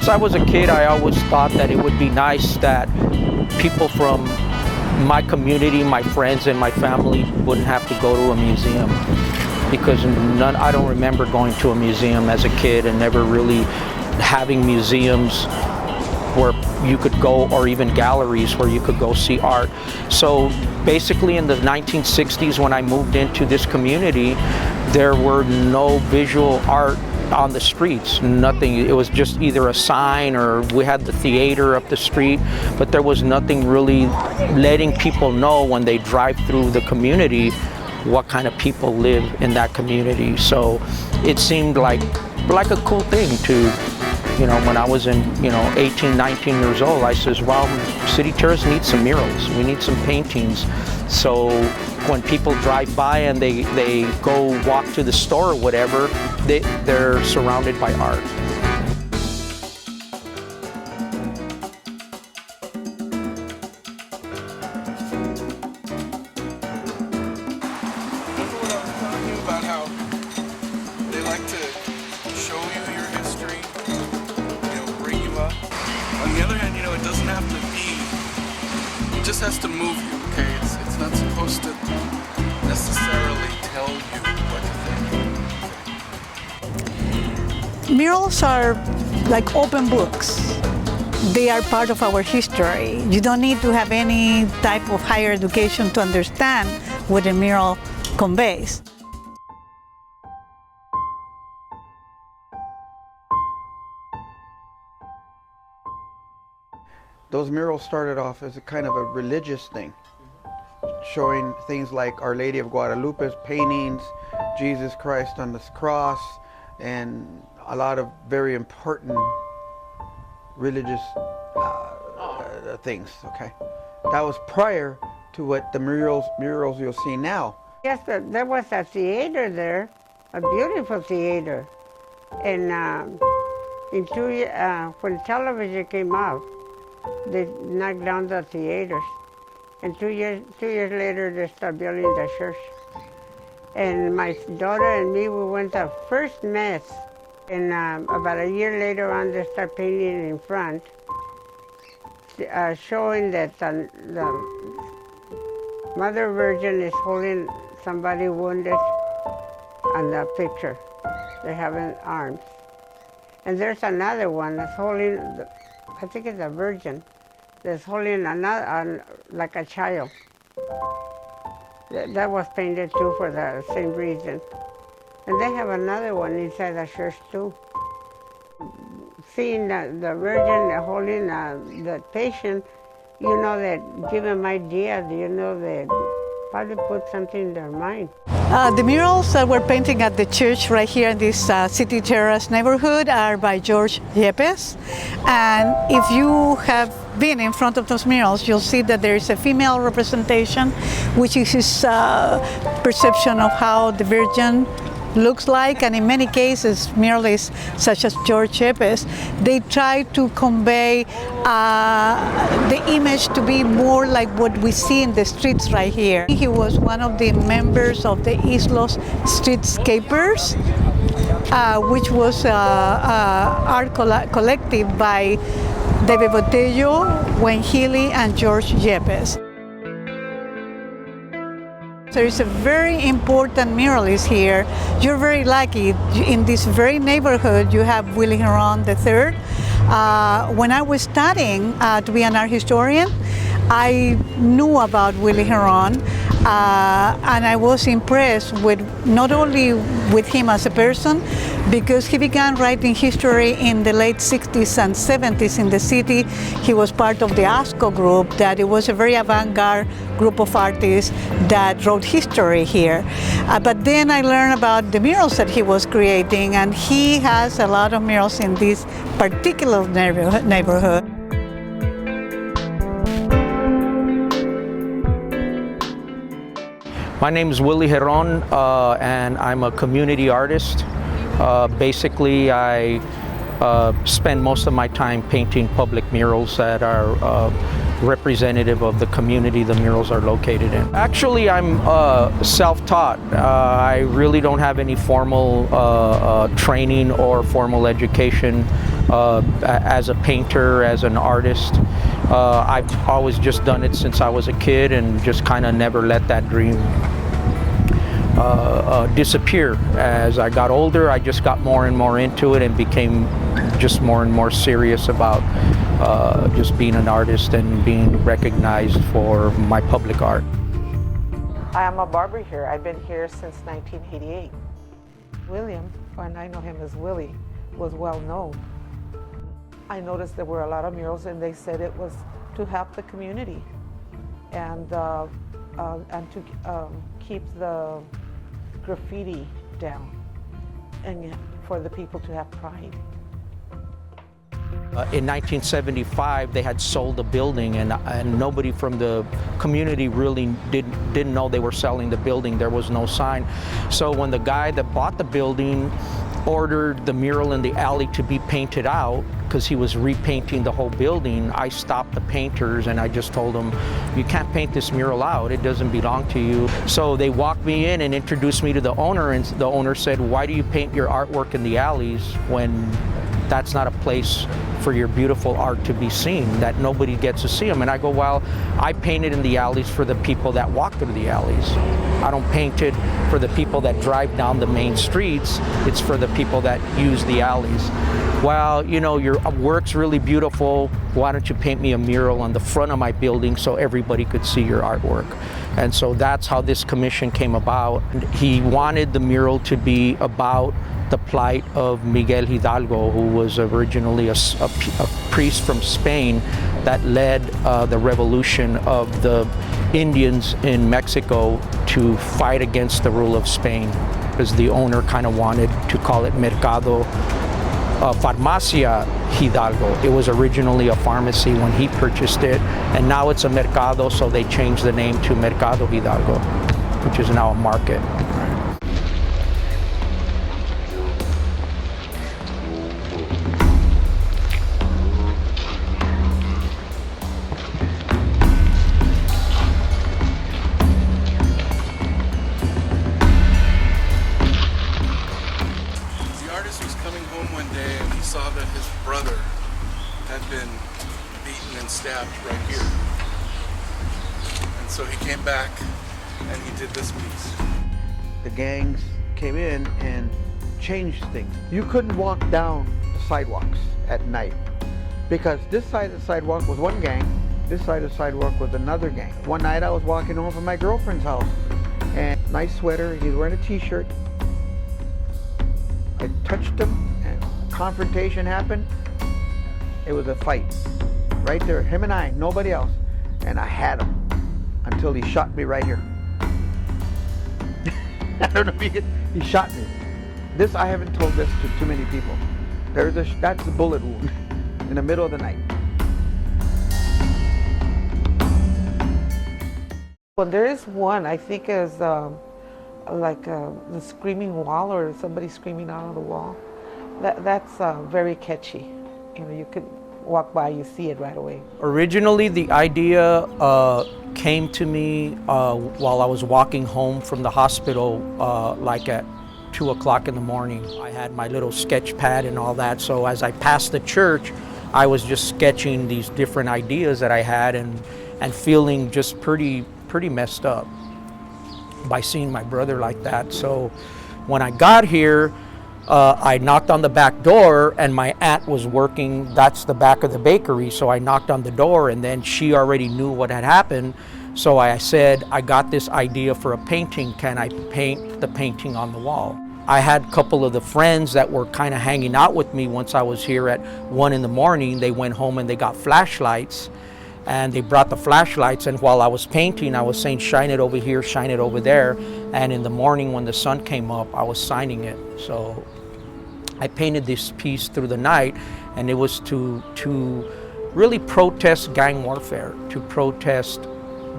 Since I was a kid, I always thought that it would be nice that people from my community, my friends and my family wouldn't have to go to a museum, because I don't remember going to a museum as a kid and never really having museums where you could go, or even galleries where you could go see art. So basically in the 1960s, when I moved into this community, there were no visual art on the streets, nothing. It was just either a sign, or we had the theater up the street, but there was nothing really letting people know when they drive through the community what kind of people live in that community. So it seemed like a cool thing to, when I was in, 18, 19 years old, I says, well, City Terrace needs some murals. We need some paintings. So when people drive by and they go walk to the store or whatever, they're surrounded by art. On the other hand, it doesn't have to be, it just has to move you, okay? It's not supposed to necessarily tell you what to think. Murals are like open books. They are part of our history. You don't need to have any type of higher education to understand what a mural conveys. Those murals started off as a kind of a religious thing, showing things like Our Lady of Guadalupe's paintings, Jesus Christ on this cross, and a lot of very important religious things, okay? That was prior to what the murals you'll see now. Yes, but there was a theater there, a beautiful theater. And in 2 years, when television came out, they knocked down the theaters. And 2 years later, they started building the church. And my daughter and me, we went to first mass. And about a year later on, they started painting in front, showing that the Mother Virgin is holding somebody wounded on the picture. They have arms. And there's another one that's holding, I think it's a virgin, that's holding another, like a child. That was painted too for the same reason. And they have another one inside the church too. Seeing the virgin holding the patient, that give them ideas, that probably put something in their mind. The murals that we're painting at the church right here in this City Terrace neighborhood are by George Yepes. And if you have been in front of those murals, you'll see that there is a female representation, which is his perception of how the Virgin looks like, and in many cases, muralists such as George Yepes, they try to convey the image to be more like what we see in the streets right here. He was one of the members of the Islos Streetscapers, which was an art collective by David Botello, Wayne Healy, and George Yepes. There is a very important muralist here. You're very lucky. In this very neighborhood, you have Willie Herron III. When I was studying to be an art historian, I knew about Willie Herron, and I was impressed with not only with him as a person, because he began writing history in the late 60s and 70s in the city. He was part of the ASCO group, that it was a very avant-garde group of artists that wrote history here. But then I learned about the murals that he was creating, and he has a lot of murals in this particular neighborhood. My name is Willie Herron, and I'm a community artist. Basically, I spend most of my time painting public murals that are representative of the community the murals are located in. Actually, I'm self-taught. I really don't have any formal training or formal education as a painter, as an artist. I've always just done it since I was a kid and just kind of never let that dream disappear. As I got older, I just got more and more into it and became just more and more serious about just being an artist and being recognized for my public art. I am a barber here. I've been here since 1988. William, and I know him as Willie, was well known. I noticed there were a lot of murals, and they said it was to help the community and to keep the graffiti down and for the people to have pride. In 1975, they had sold the building, and nobody from the community really didn't know they were selling the building. There was no sign. So when the guy that bought the building ordered the mural in the alley to be painted out, because he was repainting the whole building, I stopped the painters and I just told them, you can't paint this mural out, it doesn't belong to you. So they walked me in and introduced me to the owner, and the owner said, why do you paint your artwork in the alleys when that's not a place for your beautiful art to be seen, that nobody gets to see them? And I go, well, I paint it in the alleys for the people that walk through the alleys. I don't paint it for the people that drive down the main streets. It's for the people that use the alleys. Well, you know, your work's really beautiful. Why don't you paint me a mural on the front of my building so everybody could see your artwork? And so that's how this commission came about. He wanted the mural to be about the plight of Miguel Hidalgo, who was originally a priest from Spain that led the revolution of the Indians in Mexico to fight against the rule of Spain, because the owner kind of wanted to call it Mercado Farmacia Hidalgo. It was originally a pharmacy when he purchased it, and now it's a Mercado, so they changed the name to Mercado Hidalgo, which is now a market. Saw that his brother had been beaten and stabbed right here. And so he came back and he did this piece. The gangs came in and changed things. You couldn't walk down the sidewalks at night because this side of the sidewalk was one gang, this side of the sidewalk was another gang. One night I was walking home from my girlfriend's house, and nice sweater, he's wearing a t-shirt. I touched him, confrontation happened. It was a fight right there, him and I, nobody else, and I had him until he shot me right here. I don't know if he shot me. This, I haven't told this to too many people. That's a bullet wound in the middle of the night. Well, there is one, I think is like the screaming wall, or somebody screaming out of the wall. That's very catchy. You know, you could walk by, you see it right away. Originally, the idea came to me while I was walking home from the hospital, like at 2 o'clock in the morning. I had my little sketch pad and all that, so as I passed the church, I was just sketching these different ideas that I had and feeling just pretty messed up by seeing my brother like that. So when I got here, I knocked on the back door, and my aunt was working, that's the back of the bakery, so I knocked on the door, and then she already knew what had happened. So I said, I got this idea for a painting, can I paint the painting on the wall? I had a couple of the friends that were kind of hanging out with me once I was here at 1 in the morning. They went home and they got flashlights, and they brought the flashlights, and while I was painting, I was saying, shine it over here, shine it over there, and in the morning when the sun came up, I was signing it. So I painted this piece through the night, and it was to really protest gang warfare, to protest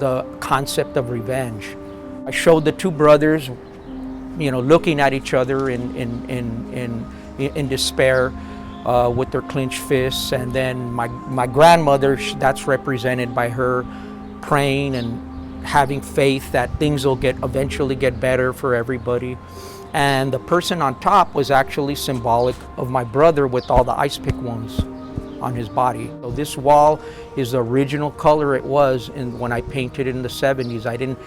the concept of revenge. I showed the two brothers, you know, looking at each other in despair with their clenched fists, and then my grandmother, that's represented by her praying and having faith that things will eventually get better for everybody. And the person on top was actually symbolic of my brother with all the ice pick wounds on his body. So this wall is the original color it was when I painted it in the 70s. I didn't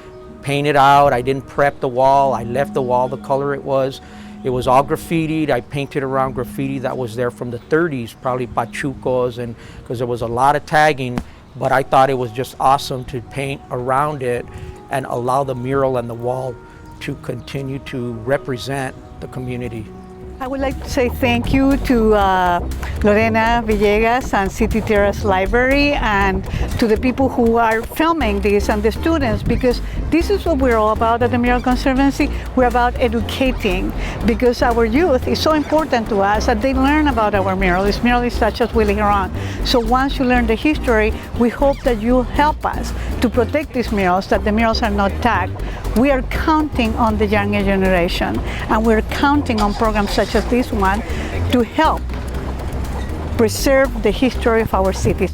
paint it out, I didn't prep the wall, I left the wall the color it was. It was all graffitied. I painted around graffiti that was there from the 30s, probably Pachucos, and because there was a lot of tagging, but I thought it was just awesome to paint around it and allow the mural and the wall to continue to represent the community. I would like to say thank you to Lorena Villegas and City Terrace Library, and to the people who are filming this and the students, because this is what we're all about at the Mural Conservancy. We're about educating, because our youth is so important to us that they learn about our muralists such as Willie Herron. So once you learn the history, we hope that you help us to protect these murals, that the murals are not tagged. We are counting on the younger generation, and we're counting on programs such as this one to help preserve the history of our cities.